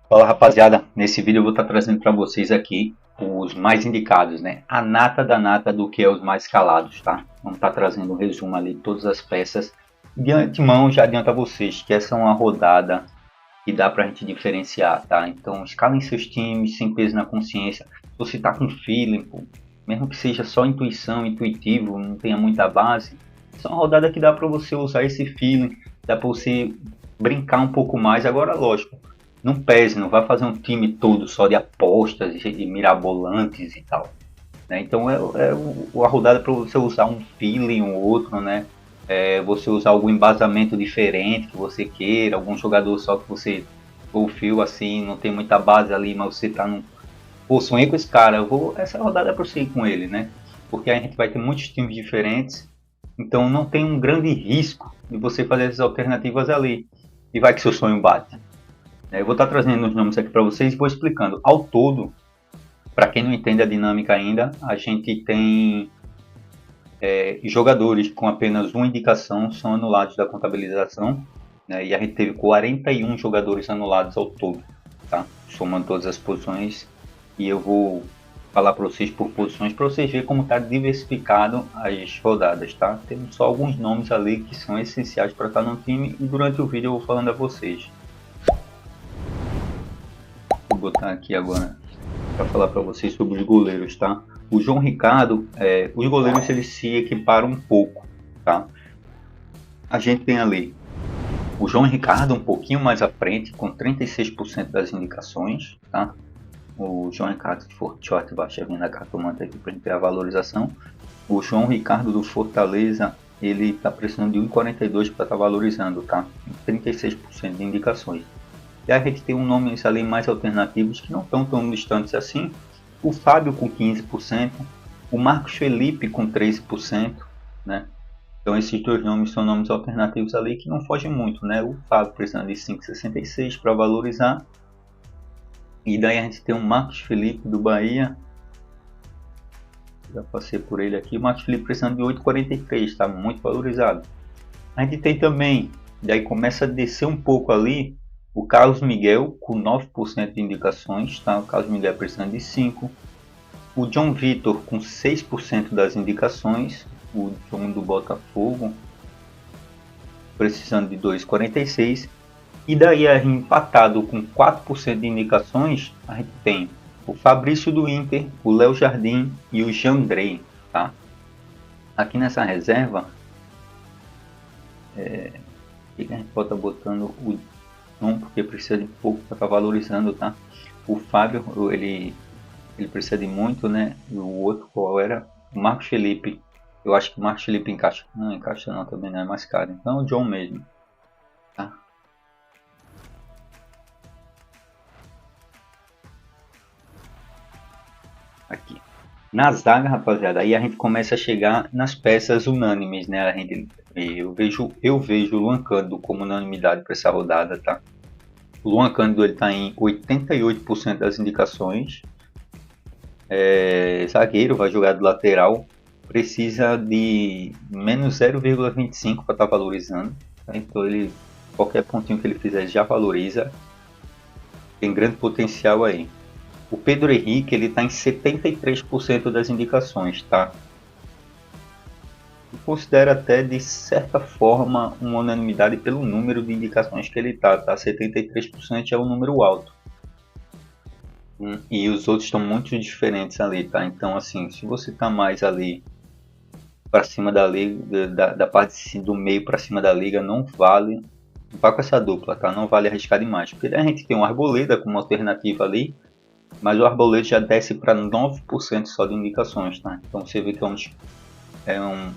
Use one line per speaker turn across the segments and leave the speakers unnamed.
Fala rapaziada, nesse vídeo eu vou estar trazendo para vocês aqui os mais indicados, né? A nata da nata do que é os mais escalados, tá? Vamos estar trazendo um resumo ali de todas as peças. De antemão já adianta a vocês que essa é uma rodada que dá pra gente diferenciar, tá? Então escalem seus times sem peso na consciência. Se você tá com feeling, pô, mesmo que seja só intuição, intuitivo, não tenha muita base, essa é uma rodada que dá para você usar esse feeling, dá para você brincar um pouco mais. Agora, lógico, não pese, não vai fazer um time todo só de apostas e mirabolantes e tal. Né? Então a rodada para você usar um feeling ou outro, né? Você usar algum embasamento diferente que você queira, algum jogador só que você confio assim, não tem muita base ali, mas você tá num. Pô, sonhei com esse cara, essa rodada é para você ir com ele, né? Porque a gente vai ter muitos times diferentes, então não tem um grande risco de você fazer essas alternativas ali. E vai que seu sonho bate. Eu vou estar trazendo os nomes aqui para vocês e vou explicando. Ao todo, para quem não entende a dinâmica ainda, a gente tem jogadores com apenas uma indicação são anulados da contabilização, né, e a gente teve 41 jogadores anulados ao todo, tá? Somando todas as posições, e eu vou falar para vocês por posições para vocês verem como está diversificado as rodadas, tá? Temos só alguns nomes ali que são essenciais para estar no time e durante o vídeo eu vou falando a vocês. Vou botar aqui agora para falar para vocês sobre os goleiros, tá? O João Ricardo, os goleiros eles se equiparam um pouco, tá? A gente tem ali o João Ricardo um pouquinho mais à frente, com 36% das indicações, tá? O João Ricardo de Forte vai chegar na cartomante aqui para a gente ter a valorização. O João Ricardo do Fortaleza, ele está precisando de 1,42 para estar valorizando, tá? 36% de indicações. E a gente tem um nomes ali mais alternativos que não estão tão distantes assim. O Fábio com 15%, o Marcos Felipe com 13%, né? Então esses dois nomes são nomes alternativos ali que não fogem muito, né? O Fábio precisando de 5,66 para valorizar. E daí a gente tem o Marcos Felipe do Bahia. Já passei por ele aqui. O Marcos Felipe precisando de 8,43, está muito valorizado. A gente tem também, daí começa a descer um pouco ali, o Carlos Miguel com 9% de indicações, tá? O Carlos Miguel precisando de 5. O John Vitor com 6% das indicações. O John do Botafogo precisando de 2,46. E daí empatado com 4% de indicações, a gente tem o Fabrício do Inter, o Léo Jardim e o Jandrei, tá? Aqui nessa reserva, a gente pode estar botando o John, porque precisa de pouco para estar valorizando, tá? O Fábio, ele precisa de muito, né? E o outro, qual era? O Marcos Felipe. Eu acho que o Marcos Felipe encaixa. Não encaixa não, também não é mais caro. Então é o John mesmo, tá? Aqui. Na zaga, rapaziada, aí a gente começa a chegar nas peças unânimes, né? Eu vejo o Luan Cândido como unanimidade para essa rodada, tá? O Luan Cândido ele tá em 88% das indicações. Zagueiro, vai jogar do lateral, precisa de menos 0,25 para estar valorizando. Tá? Então qualquer pontinho que ele fizer já valoriza. Tem grande potencial aí. O Pedro Henrique ele está em 73% das indicações, tá? Eu considero até de certa forma uma unanimidade pelo número de indicações que ele tá? 73% é um número alto. E os outros estão muito diferentes ali, tá? Então, assim, se você tá mais ali para cima da liga, da parte do meio para cima da liga, não vale. Vá com essa dupla, tá? Não vale arriscar demais. Porque a gente tem um Arboleda como alternativa ali, mas o Arboleda já desce para 9% só de indicações, tá? Então você vê que é um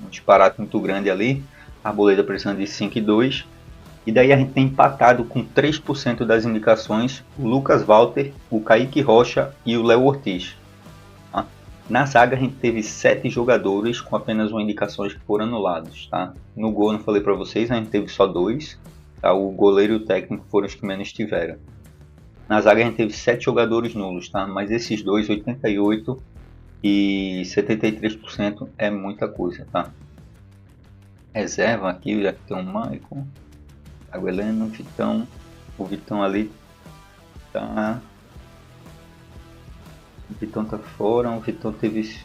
disparate muito grande ali. A Arboleda precisando de 5,2. E daí a gente tem empatado com 3% das indicações o Lucas Walter, o Kaique Rocha e o Léo Ortiz. Tá? Na zaga a gente teve 7 jogadores com apenas uma indicação que foram anulados. Tá? No gol, não falei para vocês, a gente teve só 2. Tá? O goleiro e o técnico foram os que menos tiveram. Na zaga a gente teve 7 jogadores nulos, tá? Mas esses dois, 88 e 73% é muita coisa, tá? Reserva aqui, já que tem o Maicon, Thiago Heleno, Vitão, o Vitão ali tá. O Vitão tá fora, o Vitão teve.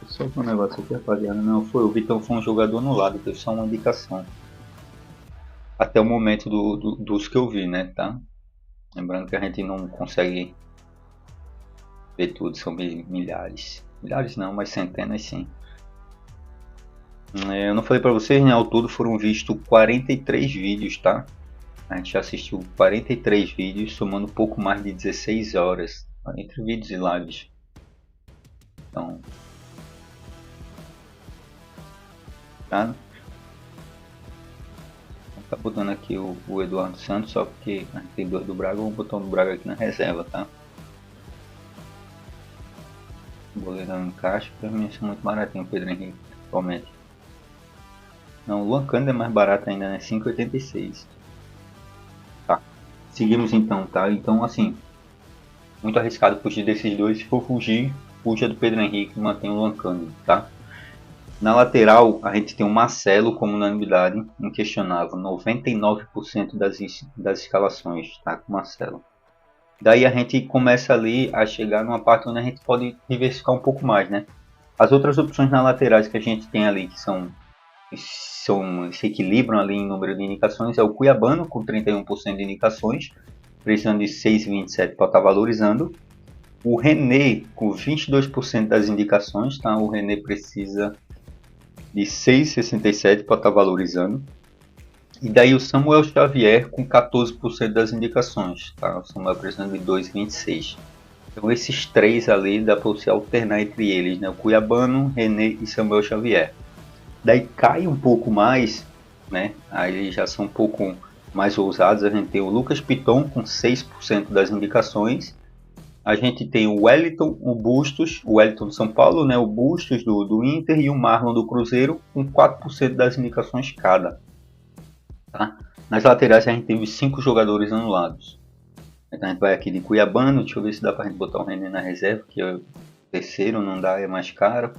Só um negócio aqui, rapaziada. Não, foi. O Vitão foi um jogador anulado, teve só uma indicação. Até o momento dos que eu vi, né, tá? Lembrando que a gente não consegue ver tudo, são milhares. Milhares não, mas centenas sim. Eu não falei pra vocês, né? Ao todo foram vistos 43 vídeos, tá? A gente já assistiu 43 vídeos, somando um pouco mais de 16 horas entre vídeos e lives. Então, tá? Tá botando aqui o Eduardo Santos, só porque a gente tem do Braga, vamos botar o do Braga aqui na reserva, tá? O goleirão encaixa, pra mim isso é muito baratinho, o Pedro Henrique, principalmente. Não, o Luan Cândido é mais barato ainda, né? 5,86. Tá. Seguimos então, tá? Então, assim, muito arriscado fugir desses dois. Se for fugir, fuja do Pedro Henrique e mantém o Luan Cândido, tá? Na lateral, a gente tem o Marcelo como unanimidade, inquestionável, 99% das escalações, tá? Com o Marcelo. Daí a gente começa ali a chegar numa parte onde a gente pode diversificar um pouco mais, né? As outras opções na laterais que a gente tem ali, que se equilibram ali em número de indicações, é o Cuiabano com 31% de indicações, precisando de 6,27 para estar valorizando. O René com 22% das indicações, tá? O René precisa de 6,67 para estar valorizando. E daí o Samuel Xavier com 14% das indicações, tá? O Samuel precisando de 2,26. Então esses três ali dá para você alternar entre eles, né? O Cuiabano, René e Samuel Xavier. Daí cai um pouco mais, né? Aí eles já são um pouco mais ousados. A gente tem o Lucas Piton com 6% das indicações. A gente tem o Wellington, o Bustos, o Wellington do São Paulo, né? O Bustos do Inter e o Marlon do Cruzeiro com 4% das indicações cada. Tá? Nas laterais a gente tem os 5 jogadores anulados. Então a gente vai aqui de Cuiabano, deixa eu ver se dá pra gente botar o René na reserva, que é o terceiro, não dá, é mais caro.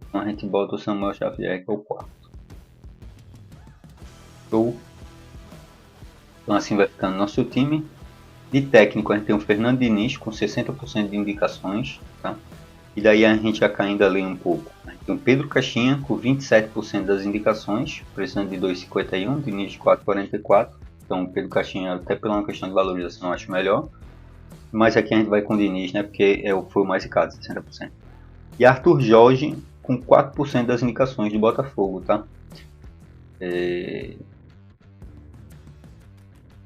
Então a gente bota o Samuel Xavier, que é o quarto. Show. Então assim vai ficando nosso time. De técnico a gente tem o Fernando Diniz com 60% de indicações. Tá? E daí a gente já caindo ali um pouco. A gente tem o Pedro Caixinha com 27% das indicações, precisando de 2,51, Diniz de 4,44. Então o Pedro Caixinha, até pela uma questão de valorização, eu acho melhor. Mas aqui a gente vai com o Diniz, né? Porque foi o mais caro, 60%. E Arthur Jorge com 4% das indicações de Botafogo, tá?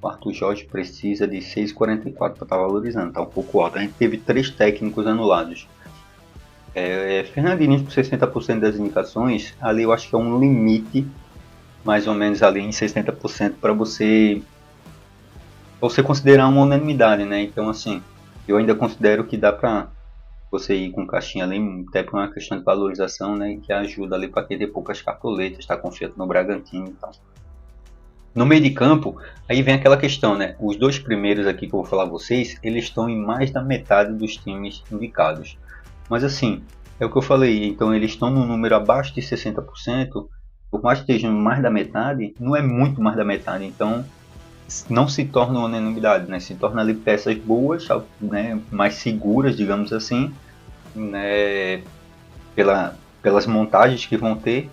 O Arthur Jorge precisa de 6,44 para estar valorizando, tá um pouco alto. A gente teve 3 técnicos anulados. Fernando Diniz com 60% das indicações, ali eu acho que é um limite, mais ou menos ali em 60% para você considerar uma unanimidade, né? Então assim, eu ainda considero que dá para você ir com caixinha ali, até por uma questão de valorização, né? Que ajuda ali para quem tem poucas cartoletas, está confiante no Bragantino e tal. No meio de campo, aí vem aquela questão, né? Os 2 primeiros aqui que eu vou falar a vocês, eles estão em mais da metade dos times indicados. Mas assim, é o que eu falei, então eles estão num número abaixo de 60%, por mais que estejam mais da metade, não é muito mais da metade, então não se torna uma unanimidade, né? Se torna ali peças boas, né? Mais seguras, digamos assim, né? Pelas montagens que vão ter,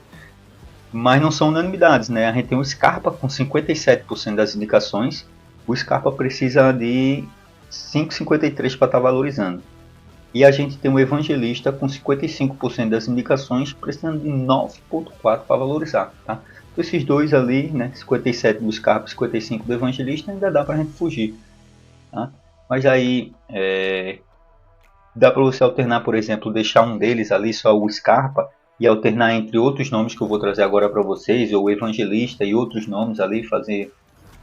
mas não são unanimidades, né? A gente tem o Scarpa com 57% das indicações, o Scarpa precisa de 5,53 para estar valorizando. E a gente tem o Evangelista com 55% das indicações, precisando de 9,4 para valorizar, tá? Então, esses dois ali, né, 57 do Scarpa e 55 do Evangelista, ainda dá para a gente fugir, tá? Mas aí dá para você alternar, por exemplo, deixar um deles ali só o Scarpa e alternar entre outros nomes que eu vou trazer agora para vocês, ou o Evangelista e outros nomes ali, fazer,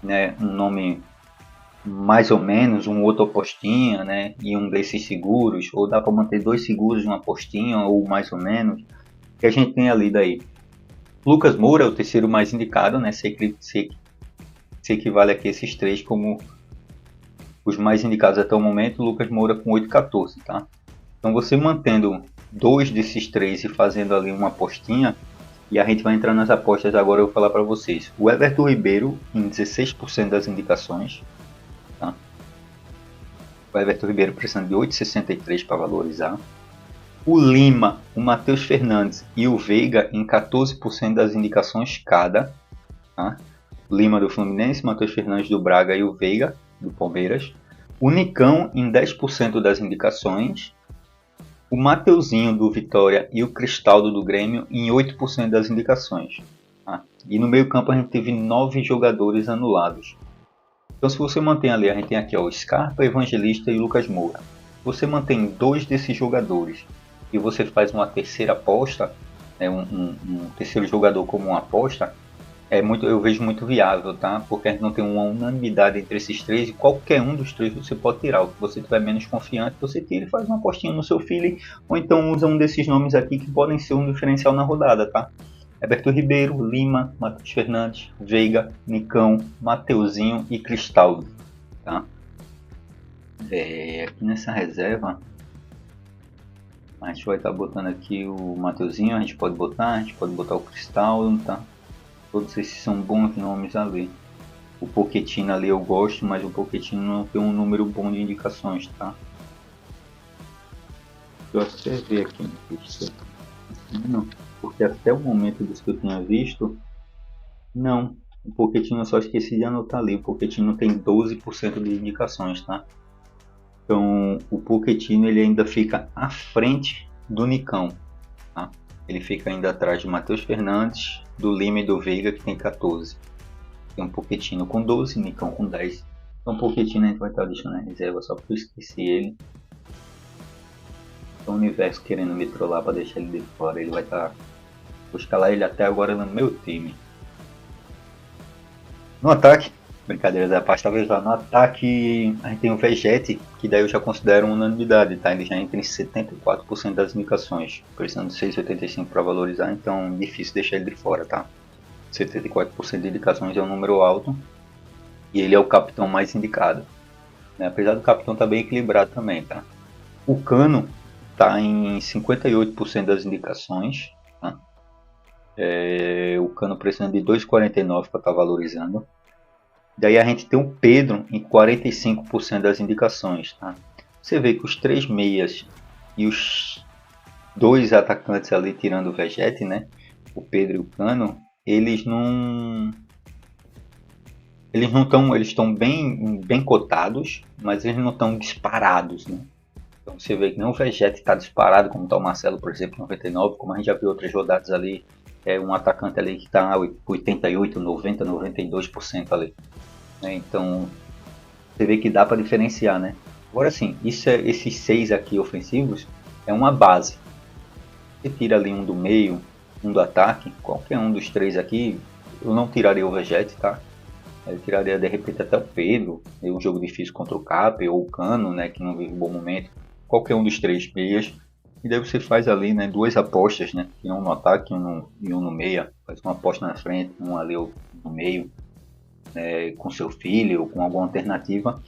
né, um nome mais ou menos, um outro apostinha, né, e um desses seguros, ou dá para manter 2 seguros, uma apostinha, ou mais ou menos, que a gente tem ali daí. Lucas Moura é o terceiro mais indicado, né, se equivale aqui a esses 3 como os mais indicados até o momento. Lucas Moura com 8,14, tá? Então você mantendo 2 desses 3 e fazendo ali uma apostinha, E a gente vai entrar nas apostas agora, eu vou falar para vocês. O Everton Ribeiro em 16% das indicações. Tá? O Everton Ribeiro precisando de 8,63 para valorizar. O Lima, o Matheus Fernandes e o Veiga em 14% das indicações cada. Tá? Lima do Fluminense, Matheus Fernandes do Braga e o Veiga do Palmeiras. O Nicão em 10% das indicações. O Mateuzinho do Vitória e o Cristaldo do Grêmio em 8% das indicações. Tá? E no meio campo a gente teve 9 jogadores anulados. Então se você mantém ali, a gente tem aqui ó, o Scarpa, Evangelista e Lucas Moura. Você mantém 2 desses jogadores e você faz uma terceira aposta, né, um terceiro jogador como uma aposta, eu vejo muito viável, tá? Porque a gente não tem uma unanimidade entre esses três e qualquer um dos três você pode tirar. O que você tiver menos confiante, você tira e faz uma apostinha no seu feeling, ou então usa um desses nomes aqui que podem ser um diferencial na rodada, tá? Everton Ribeiro, Lima, Matheus Fernandes, Veiga, Nicão, Mateuzinho e Cristaldo, tá? Aqui nessa reserva, a gente vai estar botando aqui o Mateuzinho, a gente pode botar o Cristaldo, tá? Todos esses são bons nomes ali. O Pochettino ali eu gosto, mas o Pochettino não tem um número bom de indicações, tá? Deixa eu até ver aqui no texto. Não, porque até o momento dos que eu tinha visto, não. O Pochettino eu só esqueci de anotar ali. O Pochettino tem 12% de indicações, tá? Então o Pochettino ele ainda fica à frente do Nicão, tá? Ele fica ainda atrás de Matheus Fernandes, do Lima e do Veiga, que tem 14. Tem um Pochettino com 12, Nicão com 10. Então o Pochettino a gente vai estar deixando na reserva só porque eu esqueci ele. Então o universo querendo me trollar para deixar ele de fora, ele vai estar... Vou escalar ele até agora no meu time. No ataque, brincadeira da parte, talvez lá no ataque a gente tem o Vegete, que daí eu já considero uma unanimidade, tá? Ele já entra em 74% das indicações, precisando de 6,85 para valorizar, então difícil deixar ele de fora, tá? 74% de indicações é um número alto e ele é o capitão mais indicado, né? Apesar do capitão estar bem equilibrado também, tá? O Cano está em 58% das indicações, tá? O Cano precisando de 2,49 para estar valorizando. Daí a gente tem o Pedro em 45% das indicações, tá? Você vê que os 3 meias e os 2 atacantes ali tirando o Vegete, né? O Pedro e o Cano, eles estão bem cotados, mas eles não estão disparados, né? Então você vê que nem o Vegete está disparado, como está o Marcelo, por exemplo, 99, como a gente já viu outras rodadas ali, um atacante ali que está 88, 90, 92% ali, né? Então você vê que dá para diferenciar, né? Agora sim, esses 6 aqui ofensivos é uma base. Você tira ali um do meio, um do ataque, qualquer um dos 3 aqui, eu não tiraria o Vegete, tá? Eu tiraria de repente até o Pedro, em um jogo difícil contra o Cap ou o Cano, né, que não vive um bom momento. Qualquer um dos 3 meias. E daí você faz ali, né, 2 apostas, né, um no ataque e um no meia. Faz uma aposta na frente, um ali no meio, né, com seu filho ou com alguma alternativa.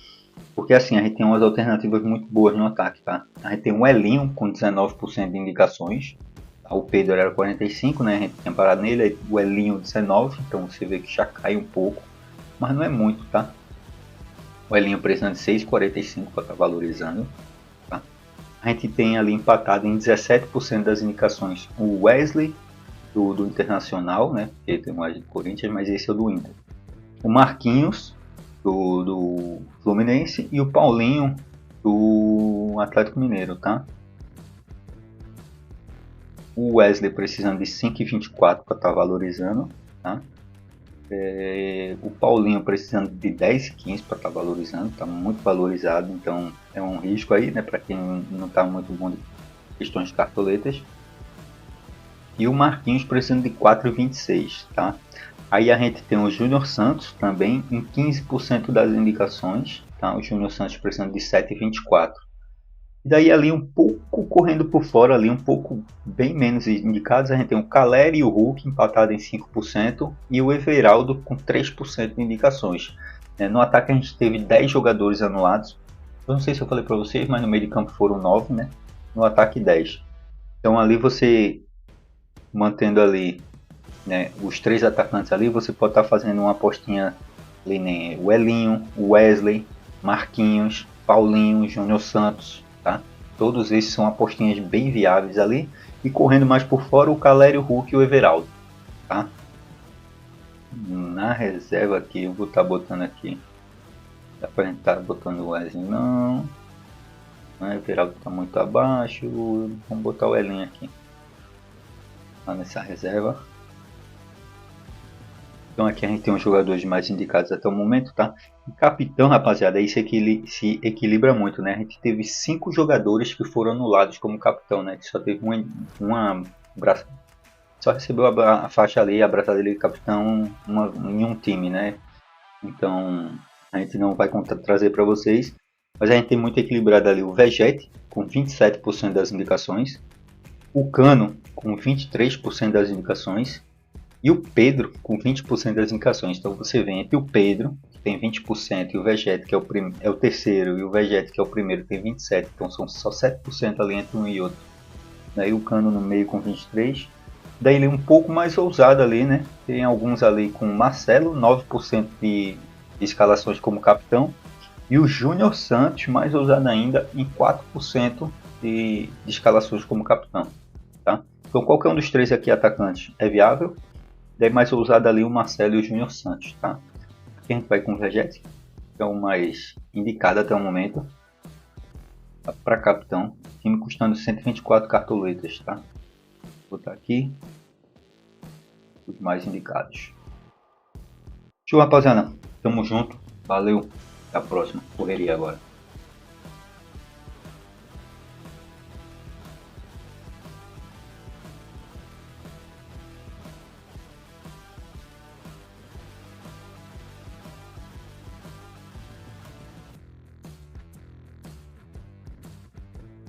Porque assim, a gente tem umas alternativas muito boas no ataque, tá? A gente tem o Elinho com 19% de indicações. O Pedro era 45%, né, a gente tinha parado nele. O Elinho 19%, então você vê que já cai um pouco. Mas não é muito, tá? O Elinho precisando de 6,45 para estar valorizando, tá? A gente tem ali empatado em 17% das indicações o Wesley do Internacional, né? Porque tem mais do Corinthians, mas esse é o do Inter. O Marquinhos do Fluminense e o Paulinho do Atlético Mineiro, tá? O Wesley precisando de 5,24 para estar valorizando, tá? O Paulinho precisando de 10,15 para estar valorizando, está muito valorizado, então é um risco aí, né, para quem não está muito bom de questões de cartoletas. E o Marquinhos precisando de 4,26, tá? Aí a gente tem o Júnior Santos também em 15% das indicações, tá? O Júnior Santos precisando de 7,24. E daí ali um pouco correndo por fora, ali um pouco bem menos indicados, a gente tem o Caleri e o Hulk empatado em 5% e o Everaldo com 3% de indicações. No ataque a gente teve 10 jogadores anulados. Eu não sei se eu falei para vocês, mas no meio de campo foram 9, né? No ataque 10. Então ali você mantendo ali né, os 3 atacantes ali, você pode estar fazendo uma apostinha ali, né, o Elinho, o Wesley, Marquinhos, Paulinho, Júnior Santos, tá? Todos esses são apostinhas bem viáveis ali. E correndo mais por fora, o Calério, o Hulk e o Everaldo, tá? Na reserva aqui, eu vou estar botando aqui. Dá pra gente estar botando o Wesley? Não. O Everaldo está muito abaixo. Vamos botar o Elinho aqui. Lá nessa reserva. Então aqui a gente tem os jogadores mais indicados até o momento, tá? E capitão, rapaziada, isso aqui se equilibra muito, né? A gente teve 5 jogadores que foram anulados como capitão, né? Só teve uma só recebeu a faixa ali, a braçadeira de capitão em um time, né? Então a gente não vai trazer para vocês, mas a gente tem muito equilibrado ali o Vegete com 27% das indicações, o Cano com 23% das indicações e o Pedro com 20% das indicações. Então você vê entre o Pedro, que tem 20%, e o Vegete, que é o terceiro, e o Vegete, que é o primeiro, tem 27%. Então são só 7% ali entre um e outro. Daí o Cano no meio com 23%. Daí ele é um pouco mais ousado ali, né? Tem alguns ali com o Marcelo, 9% de escalações como capitão. E o Júnior Santos, mais ousado ainda, em 4% de escalações como capitão. Tá? Então qualquer um dos 3 aqui atacantes é viável. Daí mais ousado ali o Marcelo e o Júnior Santos, tá? Aqui a gente vai com o Vegete, que é o mais indicado até o momento. Para capitão, time custando 124 cartoletas, tá? Vou botar aqui os mais indicados. Show, rapaziada. Tamo junto. Valeu. Até a próxima. Correria agora.